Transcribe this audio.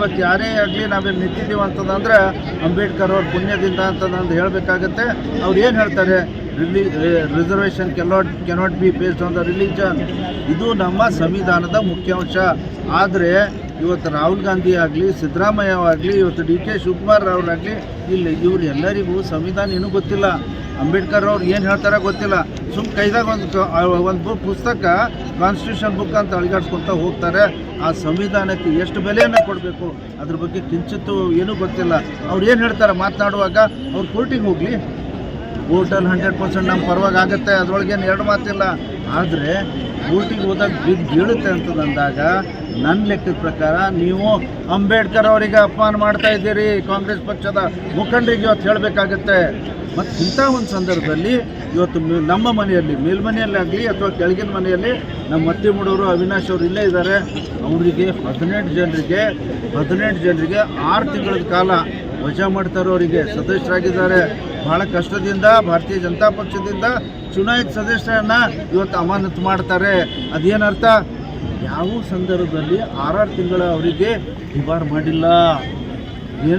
ಇವತ್ತು ಯಾರೇ ಆಗಲಿ ನಾವಿಲ್ಲಿ ನಿಂತಿದ್ದೀವಿ ಅಂತಂದರೆ ಅಂಬೇಡ್ಕರ್ ಅವ್ರ ಪುಣ್ಯದಿಂದ ಅಂತಂದು ಹೇಳಬೇಕಾಗತ್ತೆ. ಅವ್ರು ಏನು ಹೇಳ್ತಾರೆ, reservation cannot be based on the religion. ಇದು ನಮ್ಮ ಸಂವಿಧಾನದ ಮುಖ್ಯಾಂಶ. ಆದರೆ ಇವತ್ತು ರಾಹುಲ್ ಗಾಂಧಿ ಆಗಲಿ, ಸಿದ್ದರಾಮಯ್ಯ ಆಗಲಿ, ಇವತ್ತು DK ಶಿವಕುಮಾರ್ ಅವರಾಗಲಿ, ಇಲ್ಲಿ ಇವ್ರು ಎಲ್ಲರಿಗೂ ಸಂವಿಧಾನ ಏನೂ ಗೊತ್ತಿಲ್ಲ. ಅಂಬೇಡ್ಕರ್ ಅವ್ರು ಏನು ಹೇಳ್ತಾರೆ ಗೊತ್ತಿಲ್ಲ. ಕೈದಾಗ ಒಂದು ಪುಸ್ತಕ ಕಾನ್ಸ್ಟಿಟ್ಯೂಷನ್ ಬುಕ್ ಅಂತ ಅಳಿಗಾಡ್ಸ್ಕೊತ ಹೋಗ್ತಾರೆ. ಆ ಸಂವಿಧಾನಕ್ಕೆ ಎಷ್ಟು ಬೆಲೆಯನ್ನು ಕೊಡಬೇಕು ಅದ್ರ ಬಗ್ಗೆ ಕಿಂಚಿತ್ತು ಏನೂ ಗೊತ್ತಿಲ್ಲ. ಅವ್ರು ಏನು ಹೇಳ್ತಾರೆ ಮಾತನಾಡುವಾಗ, ಅವ್ರು ಕೋರ್ಟಿಗೆ ಹೋಗಲಿ, ಕೋರ್ಟಲ್ಲಿ 100% ನಮ್ಮ ಪರವಾಗಿ ಆಗುತ್ತೆ, ಅದರೊಳಗೇನು ಎರಡು ಮಾತಿಲ್ಲ. ಆದರೆ ಕೋರ್ಟಿಗೆ ಹೋದಾಗ ಬೀಳುತ್ತೆ ಅಂತಂದಾಗ ನನ್ನ ಲೆಕ್ಕದ ಪ್ರಕಾರ ನೀವು ಅಂಬೇಡ್ಕರ್ ಅವರಿಗೆ ಅಪಮಾನ ಮಾಡ್ತಾ ಇದ್ದೀರಿ. ಕಾಂಗ್ರೆಸ್ ಪಕ್ಷದ ಮುಖಂಡರಿಗೆ ಇವತ್ತು ಹೇಳಬೇಕಾಗತ್ತೆ. ಮತ್ತು ಇಂಥ ಒಂದು ಸಂದರ್ಭದಲ್ಲಿ ಇವತ್ತು ನಮ್ಮ ಮನೆಯಲ್ಲಿ, ಮೇಲ್ಮನೆಯಲ್ಲಾಗಲಿ ಅಥವಾ ಕೆಳಗಿನ ಮನೆಯಲ್ಲಿ ನಮ್ಮ ಮತ್ತಿಮೂಡವರು ಅವಿನಾಶ್ ಅವರು ಇಲ್ಲೇ ಇದ್ದಾರೆ. ಅವರಿಗೆ 18 ಜನರಿಗೆ 6 ತಿಂಗಳ ಕಾಲ ವಜಾ ಮಾಡ್ತಾರೆ. ಅವರಿಗೆ ಸದಸ್ಯರಾಗಿದ್ದಾರೆ. ಭಾಳ ಕಷ್ಟದಿಂದ ಭಾರತೀಯ ಜನತಾ ಪಕ್ಷದಿಂದ ಚುನಾಯಿತ ಸದಸ್ಯರನ್ನು ಇವತ್ತು ಅಮಾನತು ಮಾಡ್ತಾರೆ. ಅದೇನರ್ಥ? ಯಾವ ಸಂದರ್ಭದಲ್ಲಿ 6 ತಿಂಗಳ ಅವರಿಗೆ ಡಿಬಾರ್ ಮಾಡಿಲ್ಲ.